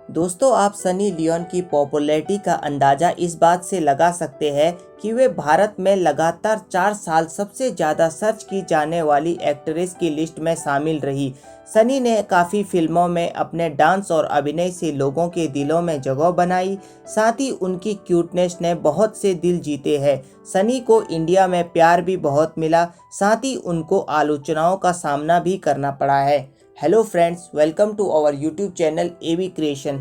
दोस्तों, आप Sunny Leone की पॉपुलैरिटी का अंदाज़ा इस बात से लगा सकते हैं कि वे भारत में लगातार 4 साल सबसे ज़्यादा सर्च की जाने वाली एक्ट्रेस की लिस्ट में शामिल रही। सनी ने काफ़ी फिल्मों में अपने डांस और अभिनय से लोगों के दिलों में जगह बनाई। साथ ही उनकी क्यूटनेस ने बहुत से दिल जीते हैं। सनी को इंडिया में प्यार भी बहुत मिला, साथ ही उनको आलोचनाओं का सामना भी करना पड़ा है। Hello friends, welcome to our YouTube channel AB creation.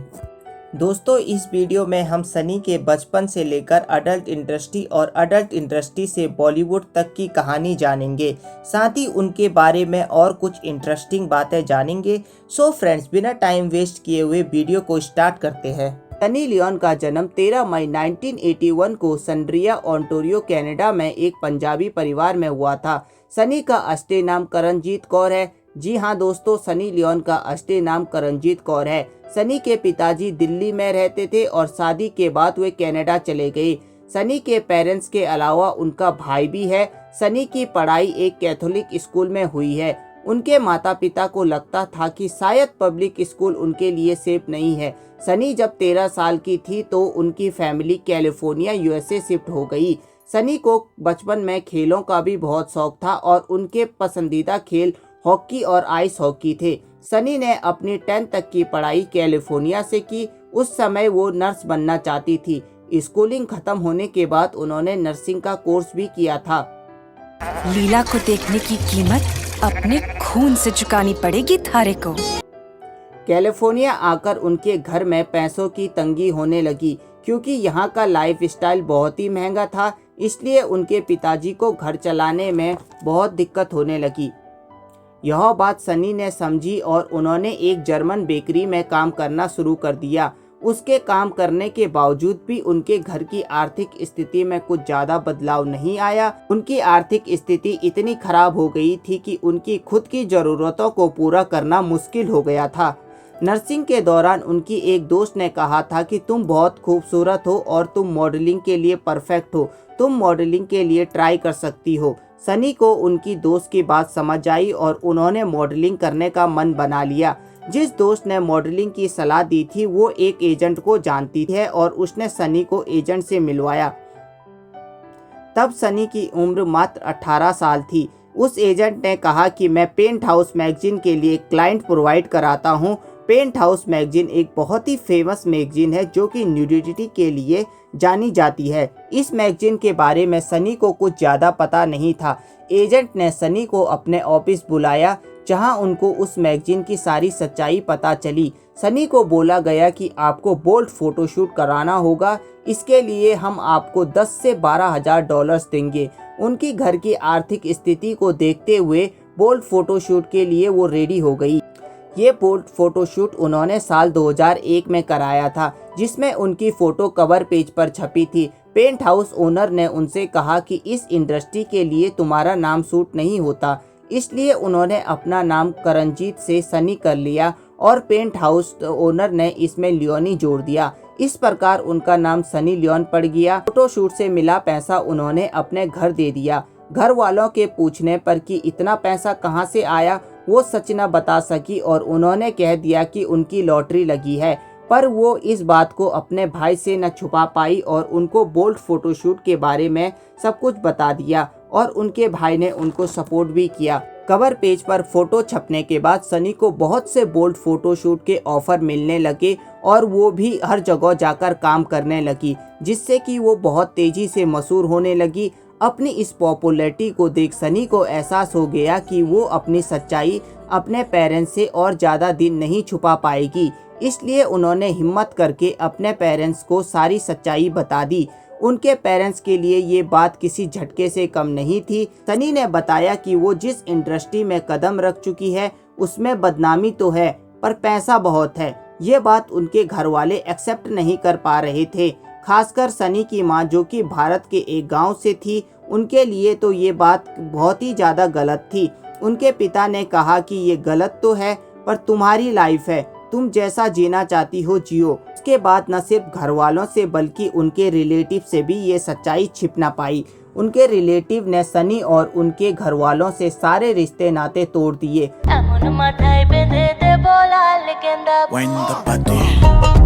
दोस्तों, इस वीडियो में हम सनी के बचपन से लेकर अडल्ट इंडस्ट्री और अडल्ट इंडस्ट्री से बॉलीवुड तक की कहानी जानेंगे। साथ ही उनके बारे में और कुछ इंटरेस्टिंग बातें जानेंगे। सो फ्रेंड्स, बिना टाइम वेस्ट किए हुए वीडियो को स्टार्ट करते हैं। सनी लियोन का जन्म 13 मई 1981 को सनरिया, ओंटारियो, कनाडा में एक पंजाबी परिवार में हुआ था। सनी का असली नाम करणजीत कौर है। जी हाँ दोस्तों, सनी लियोन का असली नाम करणजीत कौर है। सनी के पिताजी दिल्ली में रहते थे और शादी के बाद वे कनाडा चले गए। सनी के पेरेंट्स के अलावा उनका भाई भी है। सनी की पढ़ाई एक कैथोलिक स्कूल में हुई है। उनके माता पिता को लगता था कि शायद पब्लिक स्कूल उनके लिए सेफ नहीं है। सनी जब 13 साल की थी तो उनकी फैमिली कैलिफोर्निया यूएसए शिफ्ट हो गई। सनी को बचपन में खेलों का भी बहुत शौक था और उनके पसंदीदा खेल हॉकी और आइस हॉकी थे। सनी ने अपनी 10th तक की पढ़ाई कैलिफोर्निया से की। उस समय वो नर्स बनना चाहती थी। स्कूलिंग खत्म होने के बाद उन्होंने नर्सिंग का कोर्स भी किया था। लीला को देखने की कीमत अपने खून से चुकानी पड़ेगी थारे को। कैलिफोर्निया आकर उनके घर में पैसों की तंगी होने लगी, क्योंकि यहाँ का लाइफस्टाइल बहुत ही महंगा था। इसलिए उनके पिताजी को घर चलाने में बहुत दिक्कत होने लगी। यह बात सनी ने समझी और उन्होंने एक जर्मन बेकरी में काम करना शुरू कर दिया। उसके काम करने के बावजूद भी उनके घर की आर्थिक स्थिति में कुछ ज़्यादा बदलाव नहीं आया। उनकी आर्थिक स्थिति इतनी खराब हो गई थी कि उनकी खुद की ज़रूरतों को पूरा करना मुश्किल हो गया था। नर्सिंग के दौरान उनकी एक दोस्त ने कहा था कि तुम बहुत खूबसूरत हो और तुम मॉडलिंग के लिए परफेक्ट हो, तुम मॉडलिंग के लिए ट्राई कर सकती हो। सनी को उनकी दोस्त की बात समझ आई और उन्होंने मॉडलिंग करने का मन बना लिया। जिस दोस्त ने मॉडलिंग की सलाह दी थी वो एक एजेंट को जानती है और उसने सनी को एजेंट से मिलवाया। तब सनी की उम्र मात्र 18 साल थी। उस एजेंट ने कहा कि मैं पेंट हाउस मैगजीन के लिए क्लाइंट प्रोवाइड कराता हूँ। पेंट हाउस मैगजीन एक बहुत ही फेमस मैगजीन है जो कि न्यूडिटी के लिए जानी जाती है। इस मैगजीन के बारे में सनी को कुछ ज़्यादा पता नहीं था। एजेंट ने सनी को अपने ऑफिस बुलाया, जहां उनको उस मैगजीन की सारी सच्चाई पता चली। सनी को बोला गया कि आपको बोल्ड फोटोशूट कराना होगा। इसके लिए हम आपको 10 से 12 हज़ार डॉलर्स देंगे। उनकी घर की आर्थिक स्थिति को देखते हुए बोल्ड फोटोशूट के लिए वो रेडी हो गई। ये बोल्ड फोटोशूट उन्होंने साल 2001 में कराया था, जिसमें उनकी फ़ोटो कवर पेज पर छपी थी। पेंट हाउस ओनर ने उनसे कहा कि इस इंडस्ट्री के लिए तुम्हारा नाम सूट नहीं होता, इसलिए उन्होंने अपना नाम करणजीत से सनी कर लिया और पेंट हाउस ओनर ने इसमें लियोनी जोड़ दिया। इस प्रकार उनका नाम सनी लियोन पड़ गया। फोटोशूट से मिला पैसा उन्होंने अपने घर दे दिया। घर वालों के पूछने पर कि इतना पैसा कहाँ से आया, वो सच न बता सकी और उन्होंने कह दिया कि उनकी लॉटरी लगी है। पर वो इस बात को अपने भाई से न छुपा पाई और उनको बोल्ड फोटोशूट के बारे में सब कुछ बता दिया और उनके भाई ने उनको सपोर्ट भी किया। कवर पेज पर फोटो छपने के बाद सनी को बहुत से बोल्ड फोटोशूट के ऑफर मिलने लगे और वो भी हर जगह जाकर काम करने लगी, जिससे कि वो बहुत तेजी से मशहूर होने लगी। अपनी इस पॉपुलैरिटी को देख सनी को एहसास हो गया कि वो अपनी सच्चाई अपने पेरेंट्स से और ज़्यादा दिन नहीं छुपा पाएगी। इसलिए उन्होंने हिम्मत करके अपने पेरेंट्स को सारी सच्चाई बता दी। उनके पेरेंट्स के लिए ये बात किसी झटके से कम नहीं थी। सनी ने बताया कि वो जिस इंडस्ट्री में कदम रख चुकी है उसमें बदनामी तो है, पर पैसा बहुत है। ये बात उनके घर वाले एक्सेप्ट नहीं कर पा रहे थे। खासकर सनी की मां, जो कि भारत के एक गांव से थी, उनके लिए तो ये बात बहुत ही ज़्यादा गलत थी। उनके पिता ने कहा कि ये गलत तो है, पर तुम्हारी लाइफ है, तुम जैसा जीना चाहती हो जियो। उसके बाद न सिर्फ घर वालों से बल्कि उनके रिलेटिव से भी ये सच्चाई छिप ना पाई। उनके रिलेटिव ने सनी और उनके घर वालों से सारे रिश्ते नाते तोड़ दिए। Wind the party.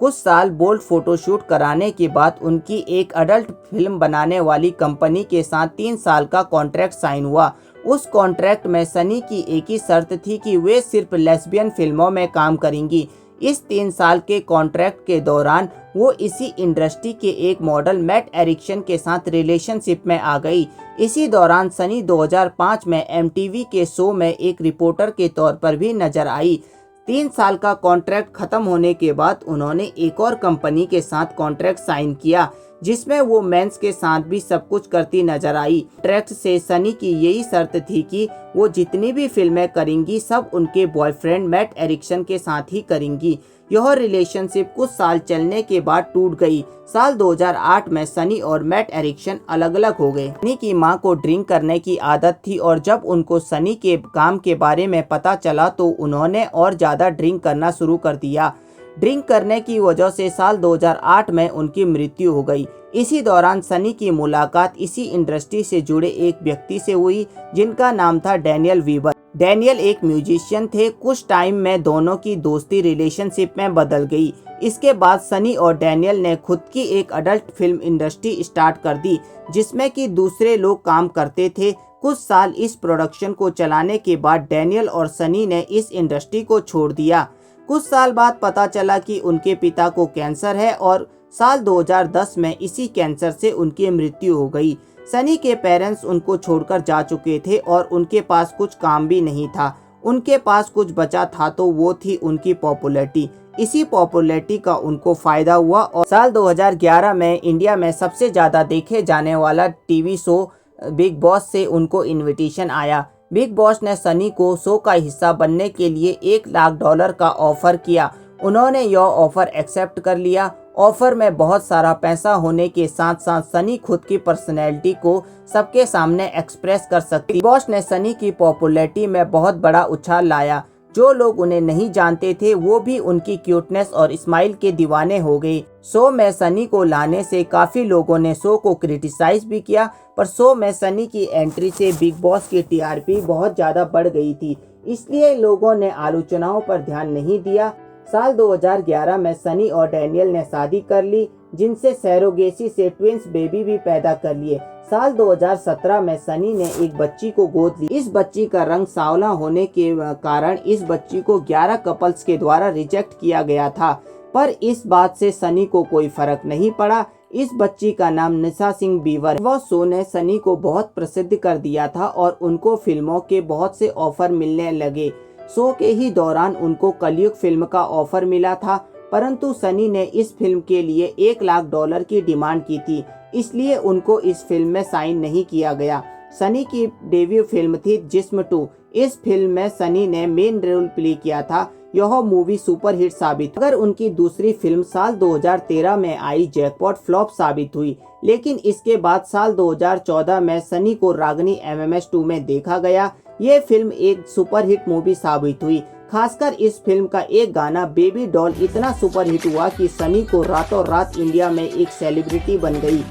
कुछ साल बोल्ड फोटोशूट कराने के बाद उनकी एक अडल्ट फिल्म बनाने वाली कंपनी के साथ 3 साल का कॉन्ट्रैक्ट साइन हुआ। उस कॉन्ट्रैक्ट में सनी की एक ही शर्त थी कि वे सिर्फ लेस्बियन फिल्मों में काम करेंगी। इस 3 साल के कॉन्ट्रैक्ट के दौरान वो इसी इंडस्ट्री के एक मॉडल मैट एरिक्सन के साथ रिलेशनशिप में आ गई। इसी दौरान सनी 2005 में MTV के शो में एक रिपोर्टर के तौर पर भी नजर आई। 3 साल का कॉन्ट्रैक्ट खत्म होने के बाद उन्होंने एक और कंपनी के साथ कॉन्ट्रैक्ट साइन किया, जिसमें वो मेंस के साथ भी सब कुछ करती नजर आई। कॉन्ट्रैक्ट से सनी की यही शर्त थी कि वो जितनी भी फिल्में करेंगी सब उनके बॉयफ्रेंड मैट एरिक्सन के साथ ही करेंगी। यह रिलेशनशिप कुछ साल चलने के बाद टूट गई। साल 2008 में सनी और मैट एरिक्सन अलग अलग हो गए। सनी की मां को ड्रिंक करने की आदत थी और जब उनको सनी के काम के बारे में पता चला तो उन्होंने और ज़्यादा ड्रिंक करना शुरू कर दिया। ड्रिंक करने की वजह से साल 2008 में उनकी मृत्यु हो गई। इसी दौरान सनी की मुलाकात इसी इंडस्ट्री से जुड़े एक व्यक्ति से हुई जिनका नाम था डैनियल वीवर। डैनियल एक म्यूजिशियन थे। कुछ टाइम में दोनों की दोस्ती रिलेशनशिप में बदल गई। इसके बाद सनी और डैनियल ने खुद की एक अडल्ट फिल्म इंडस्ट्री स्टार्ट कर दी, जिसमें कि दूसरे लोग काम करते थे। कुछ साल इस प्रोडक्शन को चलाने के बाद डैनियल और सनी ने इस इंडस्ट्री को छोड़ दिया। कुछ साल बाद पता चला कि उनके पिता को कैंसर है और साल 2010 में इसी कैंसर से उनकी मृत्यु हो गई। सनी के पेरेंट्स उनको छोड़कर जा चुके थे और उनके पास कुछ काम भी नहीं था। उनके पास कुछ बचा था तो वो थी उनकी पॉपुलैरिटी। इसी पॉपुलैरिटी का उनको फायदा हुआ और साल 2011 में इंडिया में सबसे ज़्यादा देखे जाने वाला टीवी शो बिग बॉस से उनको इनविटेशन आया। बिग बॉस ने सनी को शो का हिस्सा बनने के लिए $1 लाख का ऑफर किया। उन्होंने यह ऑफर एक्सेप्ट कर लिया। ऑफर में बहुत सारा पैसा होने के साथ साथ सनी खुद की पर्सनैलिटी को सबके सामने एक्सप्रेस कर सकती। बिग बॉस ने सनी की पॉपुलैरिटी में बहुत बड़ा उछाल लाया। जो लोग उन्हें नहीं जानते थे वो भी उनकी क्यूटनेस और स्माइल के दीवाने हो गए। शो में सनी को लाने से काफ़ी लोगों ने शो को क्रिटिसाइज भी किया, पर शो में सनी की एंट्री से बिग बॉस की TRP बहुत ज़्यादा बढ़ गई थी, इसलिए लोगों ने आलोचनाओं पर ध्यान नहीं दिया। साल 2011 में सनी और डैनियल ने शादी कर ली, जिनसे सैरोगेसी से ट्विंस बेबी भी पैदा कर लिए। साल 2017 में सनी ने एक बच्ची को गोद ली। इस बच्ची का रंग सांवला होने के कारण इस बच्ची को 11 कपल्स के द्वारा रिजेक्ट किया गया था, पर इस बात से सनी को कोई फर्क नहीं पड़ा। इस बच्ची का नाम निशा सिंह बीवर। वह शो ने सनी को बहुत प्रसिद्ध कर दिया था और उनको फिल्मों के बहुत से ऑफर मिलने लगे। शो के ही दौरान उनको कलयुग फिल्म का ऑफर मिला था, परंतु सनी ने इस फिल्म के लिए $1 लाख की डिमांड की थी, इसलिए उनको इस फिल्म में साइन नहीं किया गया। सनी की डेब्यू फिल्म थी जिस्म 2। इस फिल्म में सनी ने मेन रोल प्ले किया था। यह मूवी सुपरहिट साबित, अगर उनकी दूसरी फिल्म साल 2013 में आई जैकपॉट फ्लॉप साबित हुई। लेकिन इसके बाद साल 2014 में सनी को रागनी MMS 2 में देखा गया। ये फिल्म एक सुपरहिट मूवी साबित हुई। खासकर इस फिल्म का एक गाना बेबी डॉल इतना सुपरहिट हुआ कि सनी को रातों रात इंडिया में एक सेलिब्रिटी बन गई।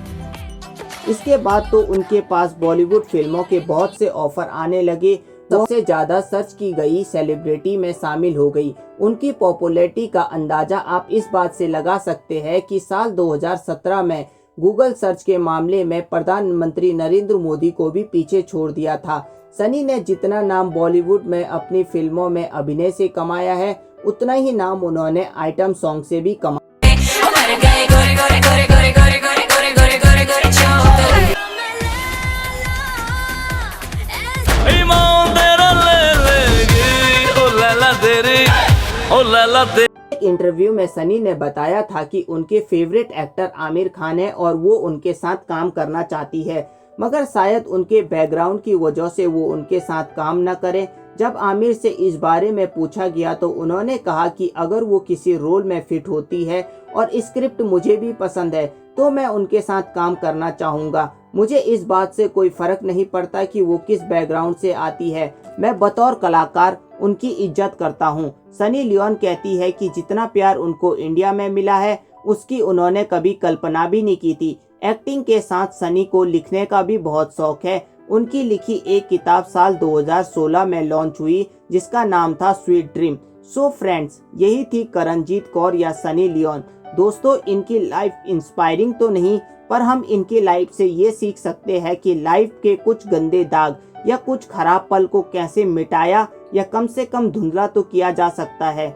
इसके बाद तो उनके पास बॉलीवुड फिल्मों के बहुत से ऑफर आने लगे। सबसे ज्यादा सर्च की गई सेलिब्रिटी में शामिल हो गई। उनकी पॉपुलैरिटी का अंदाजा आप इस बात से लगा सकते हैं कि साल 2017 में गूगल सर्च के मामले में प्रधानमंत्री नरेंद्र मोदी को भी पीछे छोड़ दिया था। सनी ने जितना नाम बॉलीवुड में अपनी फिल्मों में अभिनय से कमाया है, उतना ही नाम उन्होंने आइटम सॉन्ग से भी कमाया। एक इंटरव्यू में सनी ने बताया था कि उनके फेवरेट एक्टर आमिर खान है और वो उनके साथ काम करना चाहती है, मगर शायद उनके बैकग्राउंड की वजह से वो उनके साथ काम न करें। जब आमिर से इस बारे में पूछा गया तो उन्होंने कहा कि अगर वो किसी रोल में फिट होती है और स्क्रिप्ट मुझे भी पसंद है तो मैं उनके साथ काम करना चाहूँगा। मुझे इस बात से कोई फर्क नहीं पड़ता कि वो किस बैकग्राउंड से आती है, मैं बतौर कलाकार उनकी इज्जत करता हूँ। सनी लियोन कहती है कि जितना प्यार उनको इंडिया में मिला है उसकी उन्होंने कभी कल्पना भी नहीं की थी। एक्टिंग के साथ सनी को लिखने का भी बहुत शौक है। उनकी लिखी एक किताब साल 2016 में लॉन्च हुई जिसका नाम था स्वीट ड्रीम। सो फ्रेंड्स, यही थी करणजीत कौर या सनी लियोन। दोस्तों, इनकी लाइफ इंस्पायरिंग तो नहीं, पर हम इनकी लाइफ से ये सीख सकते हैं कि लाइफ के कुछ गंदे दाग या कुछ खराब पल को कैसे मिटाया या कम से कम धुंधला तो किया जा सकता है।